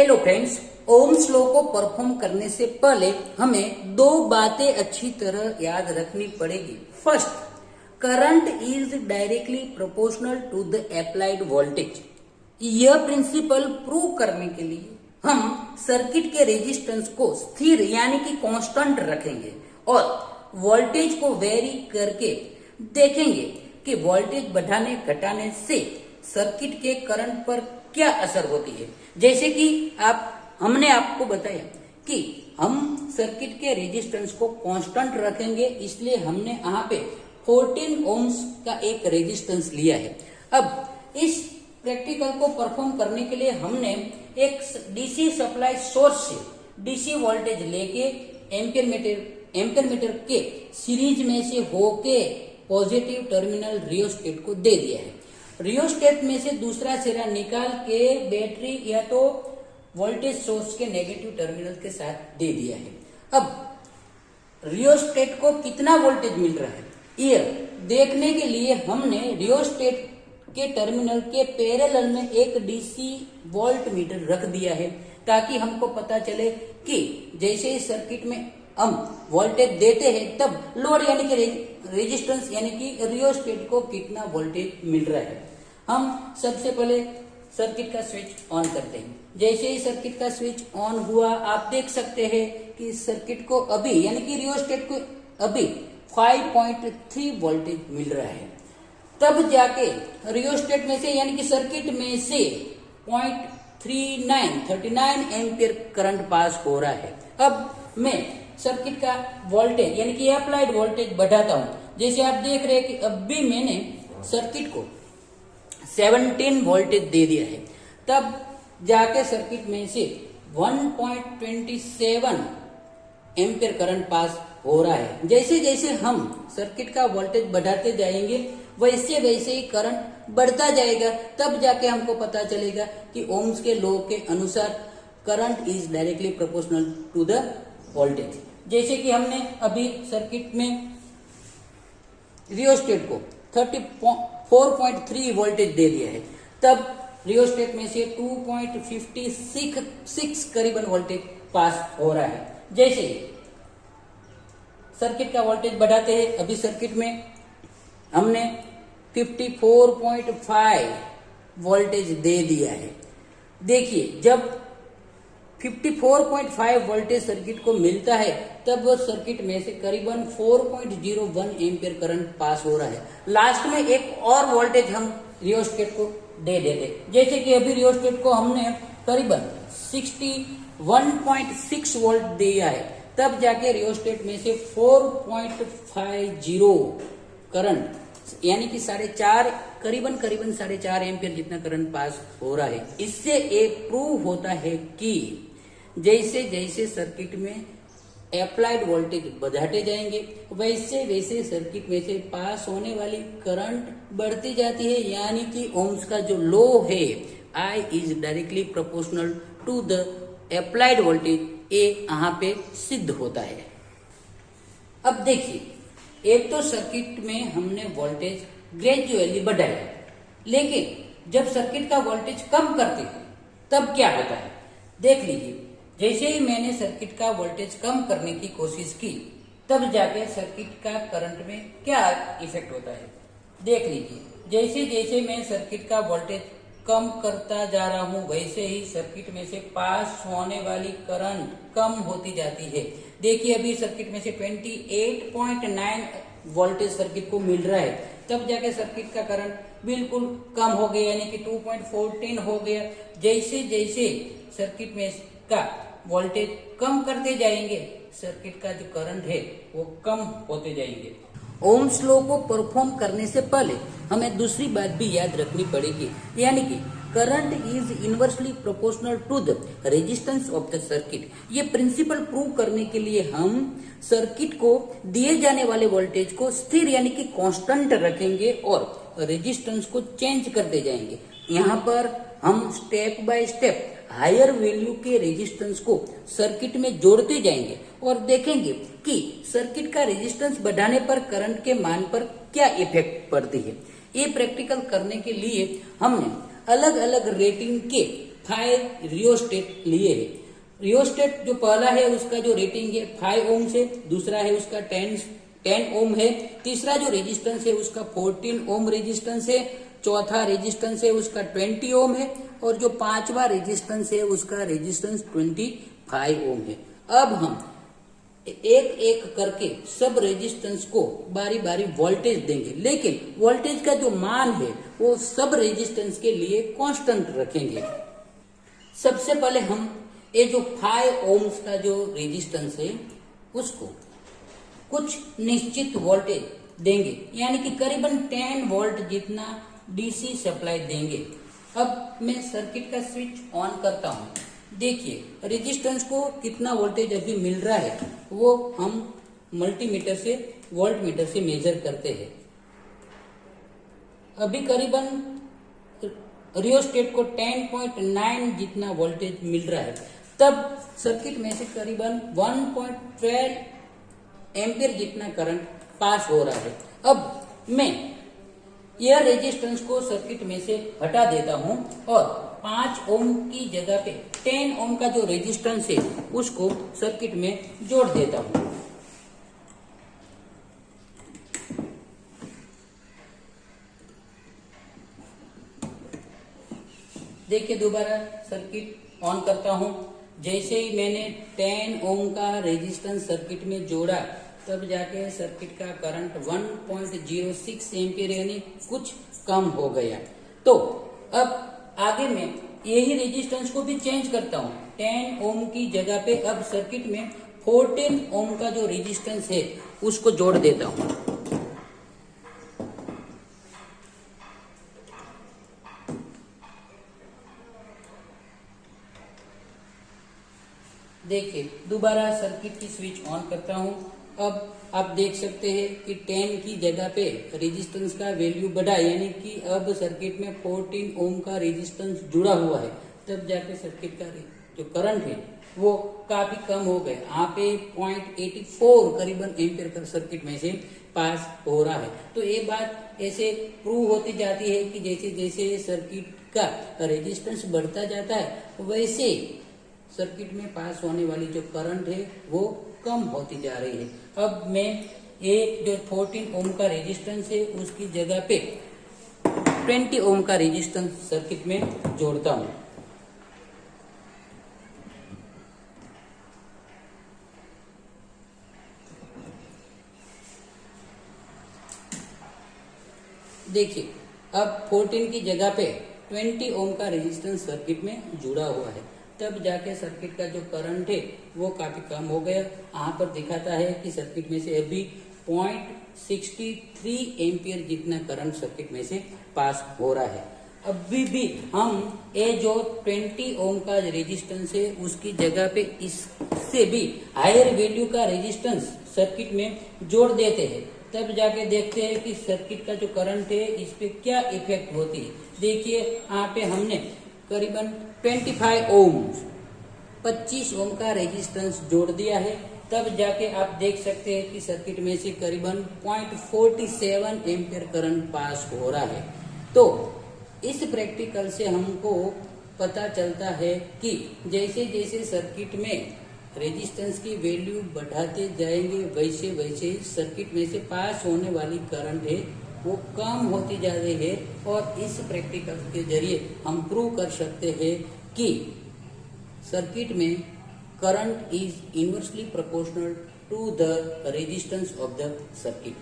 Hello friends, Ohm's law को perform करने से पहले हमें दो बातें अच्छी तरह याद रखनी पड़ेगी। First, current is directly proportional to the applied voltage. यह प्रिंसिपल प्रूव करने के लिए हम सर्किट के रेजिस्टेंस को स्थिर यानी कि कांस्टेंट रखेंगे और वोल्टेज को वेरी करके देखेंगे कि वोल्टेज बढ़ाने घटाने से सर्किट के करंट पर क्या असर होती है। जैसे कि हमने आपको बताया कि हम सर्किट के रेजिस्टेंस को कांस्टेंट रखेंगे, इसलिए हमने यहाँ पे 14 ओम्स का एक रेजिस्टेंस लिया है। अब इस प्रैक्टिकल को परफॉर्म करने के लिए हमने एक डीसी सप्लाई सोर्स से डीसी वोल्टेज लेके एम्पियर मीटर के सीरीज में से होके पॉजिटिव टर्मिनल रियोस्टेट को दे दिया है। रियोस्टेट में से दूसरा सिरा निकाल के बैटरी या तो वोल्टेज सोर्स के नेगेटिव टर्मिनल के साथ दे दिया है। अब रियोस्टेट को कितना वोल्टेज मिल रहा है यह देखने के लिए हमने रियोस्टेट के टर्मिनल के पैरेलल में एक डीसी वोल्ट मीटर रख दिया है, ताकि हमको पता चले कि जैसे ही सर्किट में हम वोल्टेज देते हैं तब लोड यानी कि रेजिस्टेंस यानी कि रियोस्टेट को कितना वोल्टेज मिल रहा है। हम सबसे पहले सर्किट का स्विच ऑन करते हैं। जैसे ही सर्किट का स्विच ऑन हुआ, आप देख सकते हैं कि सर्किट को अभी यानी कि रियोस्टेट को अभी 5.3 वोल्टेज मिल रहा है। तब जाके रियोस्टेट में से यानी कि सर्किट में से 39 एम्पियर करंट पास हो रहा है। अब मैं सर्किट का वोल्टेज यानी कि अप्लाइड वोल्टेज बढ़ाता हूं। जैसे आप देख रहे हैं कि अभी मैंने सर्किट को 17 वोल्टेज दे दिया है, तब जाके सर्किट में से 1.27 एम्पियर करंट पास हो रहा है। जैसे जैसे हम सर्किट का वोल्टेज बढ़ाते जाएंगे वैसे वैसे ही करंट बढ़ता जाएगा। तब जाके हमको पता चलेगा कि ओम्स के लॉ के अनुसार current is directly proportional to the voltage. जैसे कि हमने अभी सर्किट में रियोस्टेट को 34.3 वोल्टेज दे दिया है, तब रियोस्टेट में से 2.56 करीबन वोल्टेज पास हो रहा है। जैसे सर्किट का वोल्टेज बढ़ाते हैं, अभी सर्किट में हमने 54.5 वोल्टेज दे दिया है। देखिए, जब 54.5 वोल्टेज सर्किट को मिलता है तब वो सर्किट में से करीबन 4.01 एम्पियर करंट पास हो रहा है। लास्ट में एक और वोल्टेज हम रियोस्टेट को दे देते, जैसे कि अभी रियोस्टेट को हमने करीबन 61.6 वोल्ट दिया है, तब जाके रियोस्टेट में से 4.50 करंट यानी कि करीबन 4.5 एम्पियर जितना करंट पास हो रहा है। इससे ये प्रूव होता है कि जैसे जैसे सर्किट में अप्लाइड वोल्टेज बढ़ाते जाएंगे वैसे वैसे सर्किट में से पास होने वाली करंट बढ़ती जाती है, यानी कि ओम्स का जो लॉ है I is directly proportional to the applied voltage, ये यहाँ पे सिद्ध होता है। अब देखिए, एक तो सर्किट में हमने वोल्टेज ग्रेजुअली बढ़ाया, लेकिन जब सर्किट का वोल्टेज कम करते हैं तब क्या होता है देख लीजिए। जैसे ही मैंने सर्किट का वोल्टेज कम करने की कोशिश की, तब जाके सर्किट का करंट में क्या इफेक्ट होता है देख लीजिए। जैसे जैसे मैं सर्किट का वोल्टेज कम करता जा रहा हूं वैसे ही सर्किट में से पास होने वाली करंट कम होती जाती है। देखिए, अभी सर्किट में से 28.9 वोल्टेज सर्किट को मिल रहा है, तब जाके सर्किट का करंट बिल्कुल कम हो गया यानी कि 2.14 हो गया। जैसे जैसे सर्किट में का वोल्टेज कम करते जाएंगे सर्किट का जो करंट है वो कम होते जाएंगे। ओम्स लॉ को परफॉर्म करने से पहले हमें दूसरी बात भी याद रखनी पड़ेगी, यानी कि current is inversely proportional to the resistance of the circuit. ये प्रिंसिपल प्रूव करने के लिए हम सर्किट को दिए जाने वाले वोल्टेज को स्थिर यानी कि कांस्टेंट रखेंगे और रेजिस्टेंस को चेंज करते जाएंगे। यहाँ पर हम step by step higher value के रेजिस्टेंस को सर्किट में जोड़ते जाएंगे और देखेंगे कि सर्किट का रेजिस्टेंस बढ़ाने पर करंट के मान पर क्या इफेक्ट पड़ती है। ये प्रैक्टिकल करने के लिए हमने अलग अलग रेटिंग के फाइव रियोस्टेट लिए है। रियोस्टेट जो पहला है उसका जो रेटिंग है 5 ओम से, दूसरा है उसका 10 ओम है, तीसरा जो रेजिस्टेंस है उसका 14 ओम रेजिस्टेंस है, चौथा रेजिस्टेंस है उसका 20 ओम है और जो पांचवा रेजिस्टेंस है उसका रेजिस्टेंस 25 ओम है। अब हम एक एक करके सब रेजिस्टेंस को बारी बारी वोल्टेज देंगे, लेकिन वोल्टेज का जो मान है वो सब रेजिस्टेंस के लिए कांस्टेंट रखेंगे। सबसे पहले हम ये जो 5 ओम्स का जो रेजिस्टेंस है उसको कुछ निश्चित वोल्टेज देंगे, यानी कि करीबन 10 वोल्ट जितना डीसी सप्लाई देंगे। अब मैं सर्किट का स्विच ऑन करता हूं। देखिए रेजिस्टेंस को कितना वोल्टेज अभी मिल रहा है वो हम मल्टीमीटर से वोल्टमीटर से मेजर करते हैं। अभी करीबन रियोस्टेट को 10.9 जितना वोल्टेज मिल रहा है। तब सर्किट में से करीबन 1.12 एम्पियर जितना करंट पास हो रहा है। अब मैं यह रेजिस्टेंस को सर्किट में से हटा देता हूं और 5 ओम की जगह पे 10 ओम का जो रेजिस्टेंस है उसको सर्किट में जोड़ देता हूं। देखिए दोबारा सर्किट ऑन करता हूं। जैसे ही मैंने 10 ओम का रेजिस्टेंस सर्किट में जोड़ा तब जाके सर्किट का करंट 1.06 एम्पियर यानी कुछ कम हो गया। तो अब आगे मैं यही रेजिस्टेंस को भी चेंज करता हूं। 10 ओम की जगह पे अब सर्किट में 14 ओम का जो रेजिस्टेंस है उसको जोड़ देता हूं। देखिए दोबारा सर्किट की स्विच ऑन करता हूं। अब आप देख सकते हैं कि 10 की जगह पे रेजिस्टेंस का वैल्यू बढ़ा, यानी कि अब सर्किट में 14 ओम का रेजिस्टेंस जुड़ा हुआ है। तब जाके सर्किट का जो करंट है वो काफी कम हो गया। यहाँ पे 0.84 करीबन एम्पियर का सर्किट में से पास हो रहा है। तो ये बात ऐसे प्रूव होती जाती है कि जैसे जैसे सर्किट का रेजिस्टेंस बढ़ता जाता है वैसे सर्किट में पास होने वाली जो करंट है वो कम होती जा रही है। अब मैं ये जो 14 ओम का रेजिस्टेंस है उसकी जगह पे 20 ओम का रेजिस्टेंस सर्किट में जोड़ता हूं। देखिए अब 14 की जगह पे 20 ओम का रेजिस्टेंस सर्किट में जुड़ा हुआ है। तब जाके सर्किट का जो करंट है वो काफी कम हो गया। यहाँ पर दिखाता है कि सर्किट में से अभी 0.63 एम्पियर जितना करंट सर्किट में से पास हो रहा है। अभी भी हम ये जो 20 ओम का रेजिस्टेंस है उसकी जगह पे इससे भी हायर वैल्यू का रेजिस्टेंस सर्किट में जोड़ देते हैं। तब जाके देखते हैं कि सर्किट का जो करंट है इस पे क्या इफेक्ट होती है। देखिए यहाँ पे हमने करीबन 25 ओम 25 ओम का रेजिस्टेंस जोड़ दिया है। तब जाके आप देख सकते हैं कि सर्किट में से करीबन 0.47 एम्पियर करंट पास हो रहा है। तो इस प्रैक्टिकल से हमको पता चलता है कि जैसे जैसे सर्किट में रेजिस्टेंस की वैल्यू बढ़ाते जाएंगे वैसे वैसे सर्किट में से पास होने वाली करंट है वो कम होती जा रही है। और इस प्रैक्टिकल के जरिए हम प्रूव कर सकते हैं कि सर्किट में current is inversely proportional to the resistance of the circuit.